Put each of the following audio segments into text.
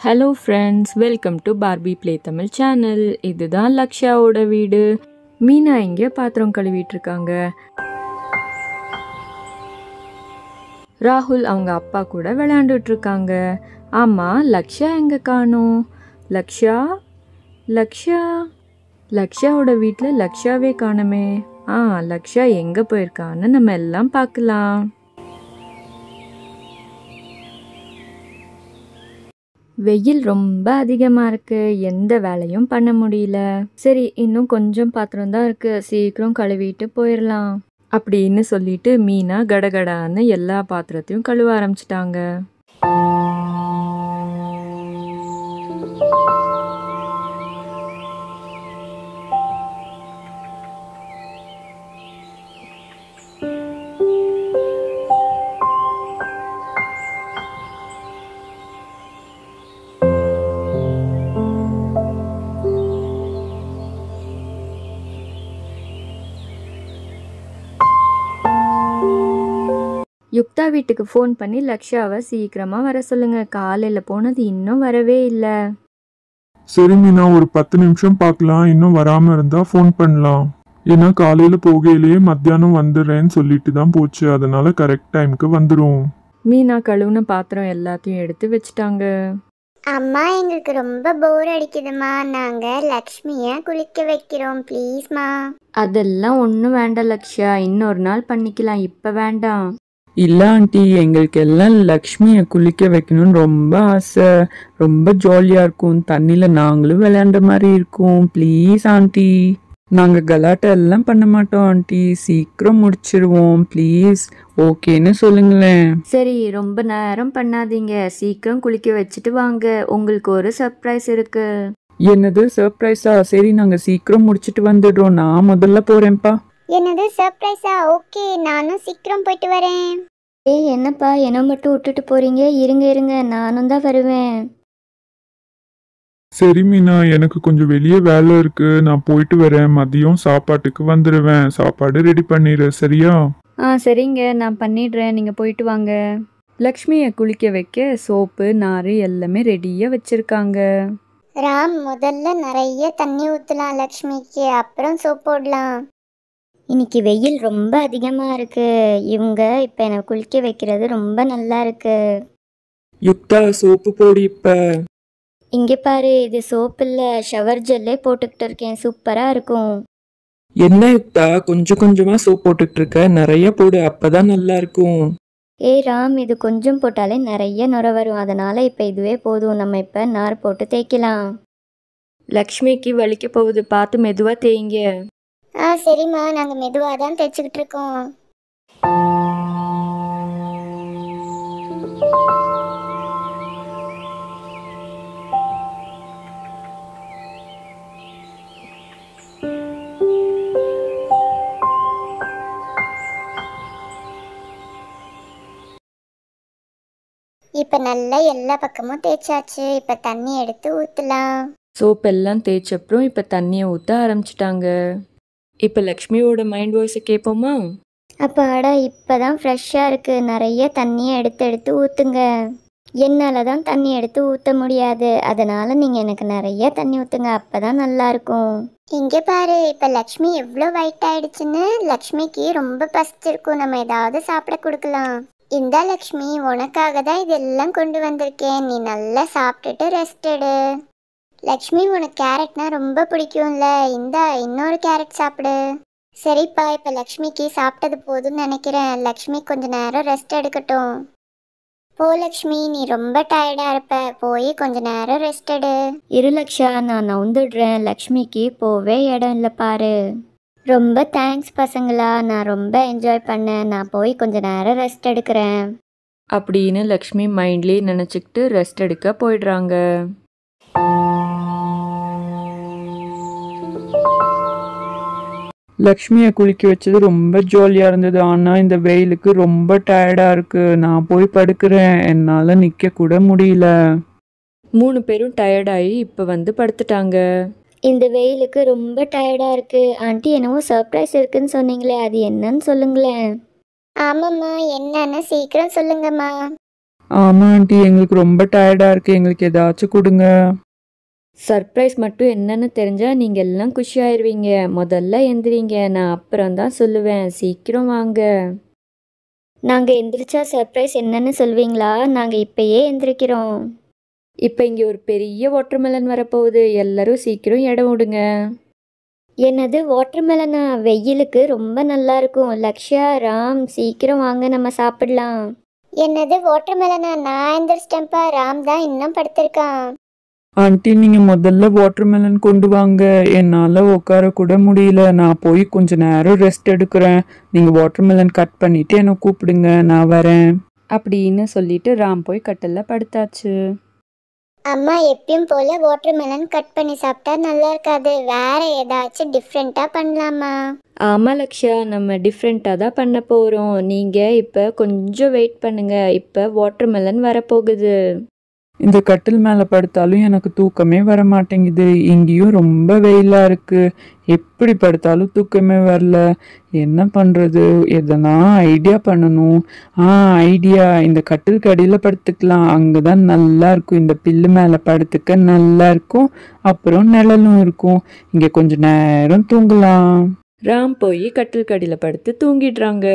Hello friends, welcome to Barbie play Tamil channel. இதுதான் லக்ஷாவோட வீடு. மீனா இங்கே பாத்திரம் கழுவிட்டு இருக்காங்க. ராகுல் அவங்க அப்பா கூட விளையாண்டுட்டு இருக்காங்க. ஆமா, லக்ஷா எங்க காணோம்? லக்ஷா லக்ஷா லக்ஷாவோட வீட்டில் லக்ஷாவே காணுமே. லக்ஷா எங்க போயிருக்கான்னு நம்ம எல்லாம் பார்க்கலாம். வெயில் ரொம்ப அதிகமா இருக்கு, எந்த வேலையும் பண்ண முடியல. சரி, இன்னும் கொஞ்சம் பாத்திரம் தான் இருக்கு, சீக்கிரம் கழுவிட்டு போயிடலாம் அப்படின்னு சொல்லிட்டு மீனா கடகடான்னு எல்லா பாத்திரத்தையும் கழுவ ஆரம்பிச்சிட்டாங்க. யுக்தா வீட்டுக்கு ஃபோன் பண்ணி லக்ஷாவை சீக்கிரமா வர சொல்லுங்க. காலையில போனது இன்னும் வரவே இல்லை. சரி மீனா, ஒரு 10 நிமிஷம் பார்க்கலாம். இன்னும் வராம இருந்தா ஃபோன் பண்ணலாம். ஏன்னா காலையில போகையிலேயே மத்தியானம் வந்துடுறேன்னு சொல்லிட்டு தான் போச்சு. அதனால கரெக்ட் டைமுக்கு வந்துடும். மீனா கழுவுன பாத்திரம் எல்லாத்தையும் எடுத்து வச்சுட்டாங்க. அம்மா, எங்களுக்கு ரொம்ப போர் அடிக்குதுமா. நாங்க லக்ஷ்மிய குளிக்க வைக்கிறோம், ப்ளீஸ்மா. அதெல்லாம் ஒன்றும் வேண்டாம் லக்ஷா, இன்னொரு நாள் பண்ணிக்கலாம், இப்போ வேண்டாம். இல்ல ஆண்டி, எங்களுக்கு எல்லாம் லக்ஷ்மியை குளிக்க வைக்கணும்னு ரொம்ப ஆசை. ரொம்ப ஜாலியா இருக்கும். தண்ணியில நாங்களும் விளையாண்ட மாதிரி இருக்கும். Please aunty. நாங்க கலாட்டா எல்லாம் பண்ண மாட்டோம் ஆண்டி. சீக்கிரம் முடிச்சிருவோம். ப்ளீஸ் ஓகேன்னு சொல்லுங்களேன். சரி, ரொம்ப நேரம் பண்ணாதீங்க, சீக்கிரம் குளிக்க வச்சுட்டு வாங்க. உங்களுக்கு ஒரு சர்ப்ரைஸ் இருக்கு. என்னது சர்ப்ரைஸா? சரி, நாங்க சீக்கிரம் முடிச்சிட்டு வந்துடுறோம். நான் முதல்ல போறேன்ப்பா. என்னது சர்ப்ரைஸா? ஓகே, நானும் சீக்கிரம் போயிட்டு வரேன். என்னப்பா என்ன மட்டும் விட்டுட்டு போறீங்க? இருங்க, நானும் தான் வருவேன். சரி மீனா, எனக்கு கொஞ்சம் வெளியே வேலை இருக்கு, நான் போயிட்டு வரேன். மதியம் சாப்பாட்டுக்கு வந்துடுவேன். சாப்பாடு ரெடி பண்ணிடு, சரியா? சரிங்க, நான் பண்ணிடுறேன், நீங்க போயிட்டு வாங்க. லக்ஷ்மியை குளிக்க வைக்க சோப்பு நாறு எல்லாமே ரெடியா வச்சிருக்காங்க. ராம், முதல்ல நிறைய தண்ணி ஊற்றலாம் லக்ஷ்மிக்கு, அப்புறம் சோப் போடலாம். இன்னைக்கு வெயில் ரொம்ப அதிகமாக இருக்கு. இவங்க இப்போ என்னை குளிக்க வைக்கிறது ரொம்ப நல்லா இருக்கு. யுக்தா, சோப்பு போடு இப்ப. இங்கே பாரு, இது சோப்பு இல்லை, ஷவர் ஜெல்லே போட்டுக்கிட்டு இருக்கேன், சூப்பராக இருக்கும். என்ன யுக்தா, கொஞ்சம் கொஞ்சமா சோப் போட்டுட்டு இருக்க? நிறைய போடு, அப்பதான் நல்லா இருக்கும். ராம், இது கொஞ்சம் போட்டாலே நிறைய நுர வரும், அதனால இப்போ இதுவே போதும். நம்ம இப்போ நார் போட்டு தேய்க்கலாம். லக்ஷ்மிக்கு வலிக்க போகுது, பார்த்து மெதுவாக தேய்ங்க. சரிம்மா, நாங்கள் மெதுவாக தான் தைச்சிக்கிட்டு இருக்கோம். இப்போ நல்லா எல்லா பக்கமும் தேய்ச்சாச்சு. இப்போ தண்ணி எடுத்து ஊற்றலாம். சோப் எல்லாம் தேய்ச்சப்புறம் இப்போ தண்ணியை ஊற்ற ஆரம்பிச்சிட்டாங்க. இப்போ லக்ஷ்மியோட மைண்ட் வாய்ஸை கேட்போமா? அப்பாடா, இப்போ தான் ஃப்ரெஷ்ஷாக இருக்குது. நிறைய தண்ணியை எடுத்து ஊற்றுங்க. என்னால் தான் தண்ணி எடுத்து ஊற்ற முடியாது, அதனால் நீங்கள் எனக்கு நிறைய தண்ணி ஊற்றுங்க, அப்போ தான் நல்லாயிருக்கும். இங்கே பாரு, இப்போ லக்ஷ்மி எவ்வளோ ஒயிட் ஆயிடுச்சுன்னு. லக்ஷ்மிக்கு ரொம்ப பசிச்சிருக்கும், நம்ம ஏதாவது சாப்பிட கொடுக்கலாம். இந்தா லக்ஷ்மி, உனக்காக தான் இதெல்லாம் கொண்டு வந்திருக்கேன். நீ நல்லா சாப்பிட்டுட்டு ரெஸ்ட் எடு. லக்ஷ்மி, உனக்கு கேரட்னா ரொம்ப பிடிக்கும்ல, இந்தா இன்னொரு கேரட் சாப்பிடு. சரிப்பா, இப்போ லக்ஷ்மிக்கு சாப்பிட்டது போதும்னு நினைக்கிறேன். லக்ஷ்மி கொஞ்ச நேரம் ரெஸ்ட் எடுக்கட்டும். போ லக்ஷ்மி, நீ ரொம்ப டயர்டாக இருப்ப, போய் கொஞ்ச நேரம் ரெஸ்ட் எடு. இரு லக்ஷா, நான் நவுந்துடுறேன். லக்ஷ்மிக்கு போவே இடம் இல்லை பாரு. ரொம்ப தேங்க்ஸ் பசங்களா, நான் ரொம்ப என்ஜாய் பண்ணேன். நான் போய் கொஞ்ச நேரம் ரெஸ்ட் எடுக்கிறேன் அப்படின்னு லக்ஷ்மி மைண்ட்லேயே நினச்சிக்கிட்டு ரெஸ்ட் எடுக்க போயிடுறாங்க. லக்ஷ்மியை குளிக்க வச்சது ரொம்ப ஜாலியா இருந்தது. ஆனா இந்த வெயிலுக்கு ரொம்ப டயர்டா இருக்கு. நான் போய் படுக்கிறேன், என்னால நிக்க கூட முடியல. 3 பேரும் டயர்டாகி இப்போ வந்து படுத்துட்டாங்க. இந்த வெயிலுக்கு ரொம்ப டயர்டாக இருக்குது. ஆண்டி, என்னவோ சர்ப்ரைஸ் இருக்குன்னு சொன்னீங்களே, அது என்னன்னு சொல்லுங்களேன். ஆமாம்மா, என்னன்னு சீக்கிரம் சொல்லுங்கம்மா. ஆமா ஆண்டி, எங்களுக்கு ரொம்ப டயர்டா இருக்கு, எங்களுக்கு ஏதாச்சும் கொடுங்க. சர்ப்ரைஸ் மட்டும் என்னன்னு தெரிஞ்சா நீங்க எல்லாம் குஷி ஆயிருவீங்க. முதல்ல எந்திரிங்க, நான் அப்புறம் தான் சொல்லுவேன். சீக்கிரம் வாங்க. நாங்கள் எந்திரிச்சா சர்ப்ரைஸ் என்னன்னு சொல்வீங்களா? நாங்கள் இப்பயே எந்திரிக்கிறோம். இப்போ இங்கே ஒரு பெரிய வாட்டர்மெலன் வரப்போகுது. எல்லாரும் சீக்கிரம் இடம் விடுங்க. என்னது வாட்டர்மெலனா? வெயிலுக்கு ரொம்ப நல்லா இருக்கும். லக்ஷ்யா, ராம் சீக்கிரம் வாங்க, நம்ம சாப்பிடலாம். என்னது வாட்டர்மெலனா? நான் எந்திரிச்சிட்டேன்ப்பா. ராம் தான் இன்னும் படுத்திருக்கான். ஆண்டி, நீங்க முதல்ல வாட்டர்மெலன் கொண்டு வாங்க. என்னால உட்கார கூட முடியல. நான் போய் கொஞ்ச நேரம் ரெஸ்ட் எடுக்கிறேன். நீங்க வாட்டர்மெலன் கட் பண்ணிட்டு என்னை கூப்பிடுங்க, நான் வரேன். அப்படின்னு சொல்லிட்டு ராம் போய் கட்டிலில் படுத்தாச்சு. அம்மா எப்பயும் போல வாட்டர்மெலன் கட் பண்ணி சாப்பிட்டா நல்லா இருக்காது. வேற ஏதாச்சும் டிஃப்ரெண்ட்டாக பண்ணலாமா? ஆமாம் லக்ஷ்யா, நம்ம டிஃப்ரெண்ட்டாக தான் பண்ண போகிறோம். நீங்கள் இப்போ கொஞ்சம் வெயிட் பண்ணுங்கள். இப்போ வாட்டர்மெலன் வரப்போகுது. இந்த கட்டில் மேலே படுத்தாலும் எனக்கு தூக்கமே வர மாட்டேங்குது. இங்கேயும் ரொம்ப வெயிலா இருக்கு. எப்படி படுத்தாலும் தூக்கமே வரல. என்ன பண்றது? எதனா ஐடியா பண்ணணும். ஐடியா, இந்த கட்டில் கடியில் படுத்துக்கலாம். அங்கதான் நல்லா இருக்கும். இந்த பில்லு மேலே படுத்துக்க நல்லா இருக்கும். அப்புறம் நிழலும் இருக்கும். இங்க கொஞ்ச நேரம் தூங்கலாம். ராம் போய் கட்டில் கடியில் படுத்து தூங்கிடுறாங்க.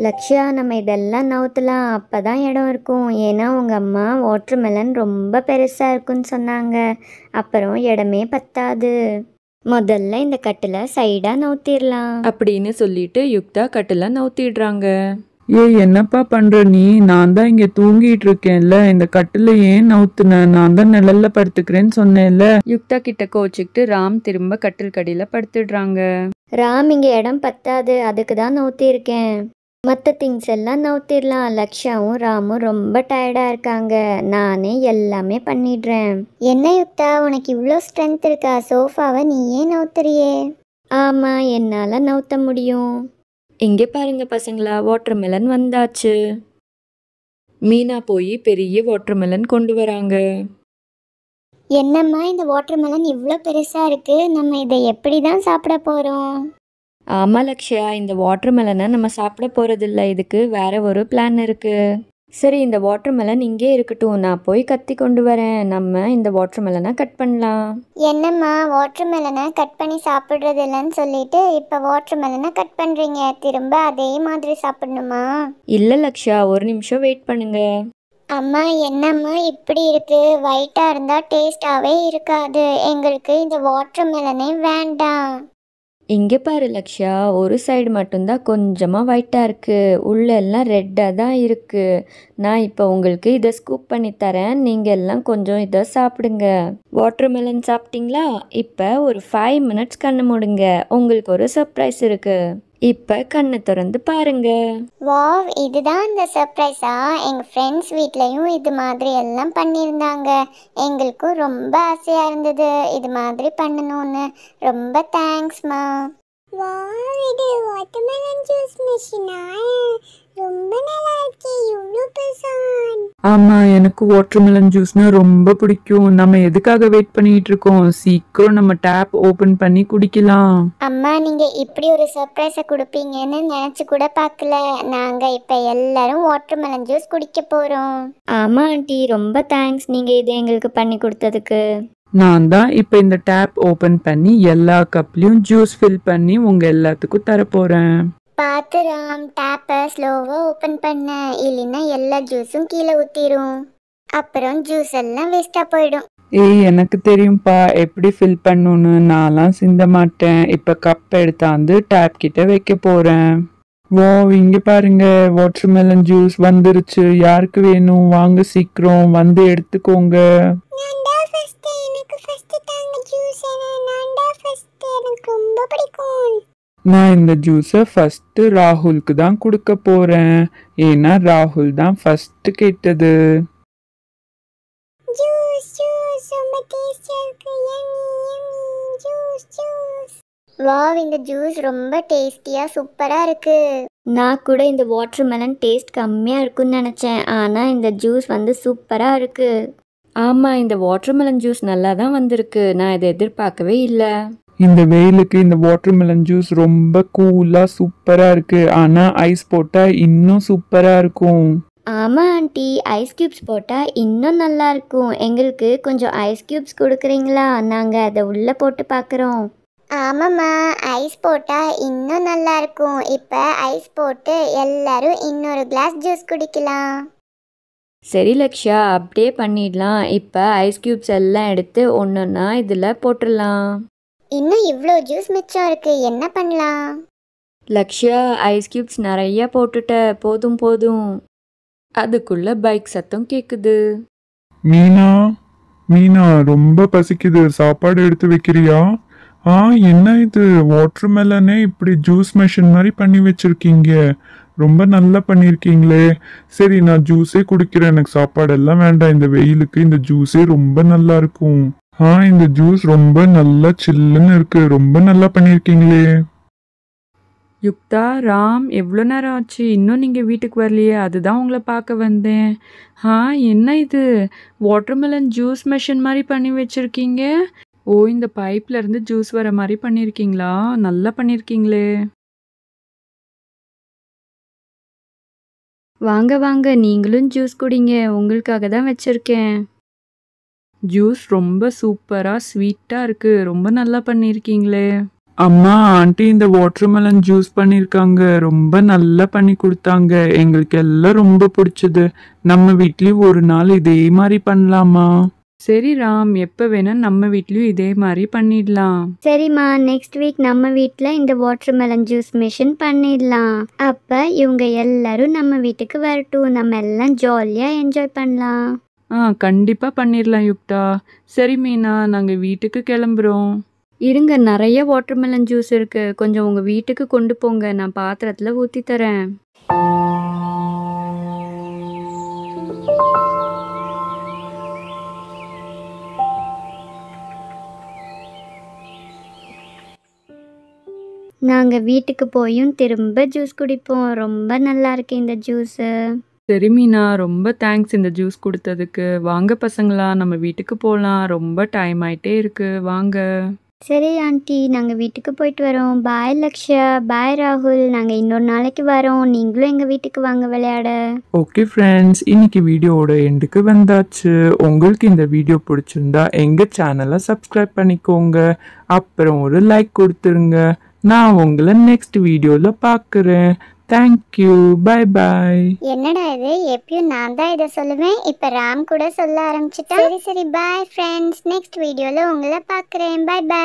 லக்ஷ்யா, நம்ம இதெல்லாம் நவுத்தலாம். அப்போ தான் இடம் இருக்கும். ஏன்னா உங்கள் அம்மா வாட்டர்மெலன் ரொம்ப பெருசாக இருக்குன்னு சொன்னாங்க. அப்புறம் இடமே பத்தாது. முதல்ல இந்த கட்டில் சைடாக நவுத்திடலாம். அப்படின்னு சொல்லிட்டு யுக்தா கட்டில நவுத்திடுறாங்க. என்னப்பா பண்ற நீ? நான் தான் இங்க தூங்கிட்டு இருக்கேன்ல. இந்த கட்டில ஏன் நவுத்துன? நான் தான் நிழல்ல படுத்துக்கிறேன்னு சொன்னேன்ல. யுக்தா கிட்ட கோச்சிக்கிட்டு ராம் திரும்ப கட்டில் கடியில் படுத்துடுறாங்க. ராம், இங்கே இடம் பத்தாது, அதுக்கு தான் நவுத்திருக்கேன். மற்ற திங்ஸ் எல்லாம் நவுத்திடலாம். லக்ஷ்யாவும் ராமும் ரொம்ப டயர்டாக இருக்காங்க. நானே எல்லாமே பண்ணிடுறேன். என்ன யுக்தா, உனக்கு இவ்வளோ ஸ்ட்ரென்த் இருக்கா? சோஃபாவை நீ ஏன் நவுத்துறியே? ஆமாம், என்னால் நவுத்த முடியும். இங்கே பாருங்க பசங்களா, வாட்டர்மெலன் வந்தாச்சு. மீனா போய் பெரிய வாட்டர்மெலன் கொண்டு வராங்க. என்னம்மா இந்த வாட்டர்மெலன் இவ்வளோ பெருசாக இருக்குது? நம்ம இதை எப்படி தான் சாப்பிட போகிறோம்? ஆமாம் லக்ஷ்யா, இந்த வாட்டர்மெலனை நம்ம சாப்பிட போகிறதில்ல. இதுக்கு வேற ஒரு பிளான் இருக்குது. சரி, இந்த வாட்டர்மெலன் இங்கே இருக்கட்டும். நான் போய் கத்தி கொண்டு வரேன். நம்ம இந்த வாட்டர்மெலனை கட் பண்ணலாம். என்னம்மா, வாட்டர்மெலனை கட் பண்ணி சாப்பிட்றது இல்லைன்னு சொல்லிட்டு இப்போ வாட்டர்மெலனை கட் பண்ணுறீங்க. திரும்ப அதே மாதிரி சாப்பிடணுமா? இல்லை லக்ஷ்யா, ஒரு நிமிஷம் வெயிட் பண்ணுங்க. அம்மா, என்னம்மா இப்படி இருக்கு? ஒயிட்டாக இருந்தால் டேஸ்டாகவே இருக்காது. எங்களுக்கு இந்த வாட்டர்மெலனே வேண்டாம். இங்கே பாரு லக்ஷ்யா, ஒரு சைடு மட்டும்தான் கொஞ்சமாக ஒயிட்டாக இருக்குது. உள்ளெல்லாம் ரெட்டாக தான் இருக்குது. நான் இப்போ உங்களுக்கு இதை ஸ்கூப் பண்ணி தரேன். நீங்கள் எல்லாம் கொஞ்சம் இதை சாப்பிடுங்க. வாட்டர்மெலன் சாப்பிட்டீங்களா? இப்போ ஒரு 5 மினிட்ஸ் கண்ணு மூடுங்க. உங்களுக்கு ஒரு சர்ப்ரைஸ் இருக்குது. இப்போ கண்ணை திறந்து பாருங்க. வாவ், இதுதான் இந்த சர்ப்ரைஸா? எங்கள் ஃப்ரெண்ட்ஸ் வீட்லேயும் இது மாதிரி எல்லாம் பண்ணியிருந்தாங்க. எங்களுக்கும் ரொம்ப ஆசையாக இருந்தது இது மாதிரி பண்ணணும்னு. ரொம்ப தேங்க்ஸ்மா. வாவ், இது வாட்டர்மெலன் ஜூஸ் மிஷினா? ரொம்ப நல்லா இருக்கு. இவ்வளோ பெருசான். ஆமா, எனக்கு வாட்டர்மெலன் ஜூஸ்னா ரொம்ப பிடிக்கும். நம்ம எதுக்காக வெயிட் பண்ணிட்டு இருக்கோம்? சீக்கிரம் நம்ம டேப் ஓபன் பண்ணி குடிக்கலாம். அம்மா, நீங்கள் இப்படி ஒரு சர்ப்ரைஸை கொடுப்பீங்கன்னு நினச்சி கூட பார்க்கல. நாங்கள் இப்போ எல்லாரும் வாட்டர்மெலன் ஜூஸ் குடிக்க போகிறோம். ஆமாம் ஆண்டி, ரொம்ப தேங்க்ஸ் நீங்கள் இதை எங்களுக்கு பண்ணி கொடுத்ததுக்கு. நான் தான் இப்போ இந்த டேப் ஓபன் பண்ணி எல்லா கப்லையும் ஜூஸ் ஃபில் பண்ணி உங்க எல்லாத்துக்கும் தரப்போறேன். பார்த்து ராம், டேப்பை ஸ்லோவாக ஓப்பன் பண்ண, இல்லைன்னா எல்லா ஜூஸும் கீழே ஊற்றிடும். அப்புறம் ஜூஸ் எல்லாம் வேஸ்ட்டாக போயிடும். எனக்கு தெரியும்ப்பா எப்படி ஃபில் பண்ணணும்னு. நான்லாம் சிந்த மாட்டேன். இப்போ கப் எடுத்தாந்து டேப் கிட்ட வைக்க போறேன். இங்க பாருங்க, வாட்டர்மெலன் ஜூஸ் வந்துருச்சு. யாருக்கு வேணும்? வாங்க சீக்கிரம் வந்து எடுத்துக்கோங்க. நான் இந்த ஜூஸை ஃபர்ஸ்ட் ராகுலுக்கு தான் கொடுக்க போறேன். ஏன்னா ராகுல் தான் ஃபர்ஸ்ட் கேட்டது. வாவ், இந்த ஜூஸ் ரொம்ப டேஸ்டியாக சூப்பராக இருக்கு. நான் கூட இந்த வாட்டர்மெலன் டேஸ்ட் கம்மியாக இருக்குன்னு நினச்சேன். ஆனால் இந்த ஜூஸ் வந்து சூப்பராக இருக்கு. ஆமாம், இந்த வாட்டர்மெலன் ஜூஸ் நல்லா தான் வந்திருக்கு. நான் இதை எதிர்பார்க்கவே இல்லை. இந்த வெயிலுக்கு இந்த வாட்டர்மெலன் ஜூஸ் ரொம்ப கூலா சூப்பரா இருக்கு. ஆனா ஐஸ் போட்டா இன்னும் சூப்பரா இருக்கும். ஆமாம் ஆண்டி, ஐஸ் க்யூப்ஸ் போட்டால் இன்னும் நல்லா இருக்கும். எங்களுக்கு கொஞ்சம் ஐஸ் க்யூப்ஸ் கொடுக்குறீங்களா? நாங்கள் அதை உள்ளே போட்டு பார்க்குறோம். ஆமாம்மா, ஐஸ் போட்டால் இன்னும் நல்லா இருக்கும். இப்போ ஐஸ் போட்டு எல்லாரும் இன்னொரு கிளாஸ் ஜூஸ் குடிக்கலாம். சரி லக்ஷா, அப்படியே பண்ணிடலாம். இப்போ ஐஸ் க்யூப்ஸ் எல்லாம் எடுத்து ஒன்றுன்னா இதில் போட்டுடலாம். இன்னும் இவ்வளோ ஜூஸ் மிச்சம் இருக்கு, என்ன பண்ணலாம்? லக்ஷா, ஐஸ் க்யூப்ஸ் நிறைய போட்டுட்ட. போதும் போதும். அதுக்குள்ள பைக் சத்தம் கேட்குது. மீனா மீனா ரொம்ப பசிக்குது, சாப்பாடு எடுத்து வைக்கிறியா? என்ன இது வாட்டர்மெலனே இப்படி ஜூஸ் மெஷின் மாதிரி பண்ணி வச்சிருக்கீங்க. ரொம்ப நல்லா பண்ணியிருக்கீங்களே. சரி, நான் ஜூஸே குடிக்கிறேன், எனக்கு சாப்பாடெல்லாம் வேண்டாம். இந்த வெயிலுக்கு இந்த ஜூஸே ரொம்ப நல்லா இருக்கும். இந்த ஜூஸ் ரொம்ப நல்லா சில்லுன்னு இருக்கு, ரொம்ப நல்லா பண்ணியிருக்கீங்களே. யுக்தா, ராம், எவ்வளோ நேரம் ஆச்சு? இன்னும் நீங்கள் வீட்டுக்கு வரலையே? அதுதான் உங்களை பார்க்க வந்தேன். என்ன இது வாட்டர்மெலன் ஜூஸ் மெஷின் மாதிரி பண்ணி வச்சுருக்கீங்க? ஓ, இந்த பைப்ல இருந்து ஜூஸ் வர மாதிரி பண்ணியிருக்கீங்களா? நல்லா பண்ணியிருக்கீங்களே. வாங்க வாங்க, நீங்களும் ஜூஸ் குடிங்க, உங்களுக்காக தான் வச்சுருக்கேன். ஜூஸ் ரொம்ப சூப்பராக ஸ்வீட்டாக இருக்குது. ரொம்ப நல்லா பண்ணியிருக்கீங்களே. அம்மா, ஆண்டி இந்த வாட்டர்மெலன் ஜூஸ் பண்ணியிருக்காங்க. ரொம்ப நல்லா பண்ணி கொடுத்தாங்க. எங்களுக்கு எல்லாம் ரொம்ப பிடிச்சது. நம்ம வீட்லேயும் ஒரு நாள் இதே மாதிரி பண்ணலாமா? சரி ராம், எப்போ வேணால் நம்ம வீட்லேயும் இதே மாதிரி பண்ணிடலாம். சரிம்மா, நெக்ஸ்ட் வீக் நம்ம வீட்டில் இந்த வாட்டர்மெலன் ஜூஸ் மிஷின் பண்ணிடலாம். அப்போ இவங்க எல்லாரும் நம்ம வீட்டுக்கு வரட்டும், நம்ம எல்லாம் ஜாலியாக என்ஜாய் பண்ணலாம். கண்டிப்பாக பண்ணிடலாம் யுக்தா. சரி மீனா, நாங்கள் வீட்டுக்கு கிளம்புறோம். இருங்க, நிறைய வாட்டர்மெலன் ஜூஸ் இருக்குது. கொஞ்சம் உங்கள் வீட்டுக்கு கொண்டு போங்க, நான் பாத்திரத்தில் ஊற்றி தரேன். நாங்கள் வீட்டுக்கு போயும் திரும்ப ஜூஸ் குடிப்போம். ரொம்ப நல்லா இருக்கு இந்த ஜூஸு. சரி மீனா, ரொம்ப தேங்க்ஸ் இந்த ஜூஸ் கொடுத்ததுக்கு. வாங்க பசங்களா, நம்ம வீட்டுக்கு போகலாம். ரொம்ப டைம் ஆயிட்டே இருக்கு, வாங்க. சரி ஆண்டி, நாங்கள் வீட்டுக்கு போயிட்டு வரோம். பாய் லக்ஷா, பாய் ராகுல். நாங்கள் இன்னொரு நாளைக்கு வரோம், நீங்களும் எங்கள் வீட்டுக்கு வாங்க விளையாட. ஓகே ஃப்ரெண்ட்ஸ், இன்னைக்கு வீடியோவோட எண்டுக்கு வந்தாச்சு. உங்களுக்கு இந்த வீடியோ பிடிச்சிருந்தா எங்கள் சேனலை சப்ஸ்கிரைப் பண்ணிக்கோங்க. அப்புறம் ஒரு லைக் கொடுத்துருங்க. நான் உங்களை நெக்ஸ்ட் வீடியோவில் பார்க்குறேன். Thank you, bye bye. என்னடா இது, எப்பயும் நான் தான் இதை சொல்லுவேன், இப்போ ராம் கூட சொல்ல ஆரம்பிச்சிட்டேன். சரி சரி, பாய் ஃப்ரெண்ட்ஸ். நெக்ஸ்ட் வீடியோவில் உங்களை பார்க்குறேன். Bye bye.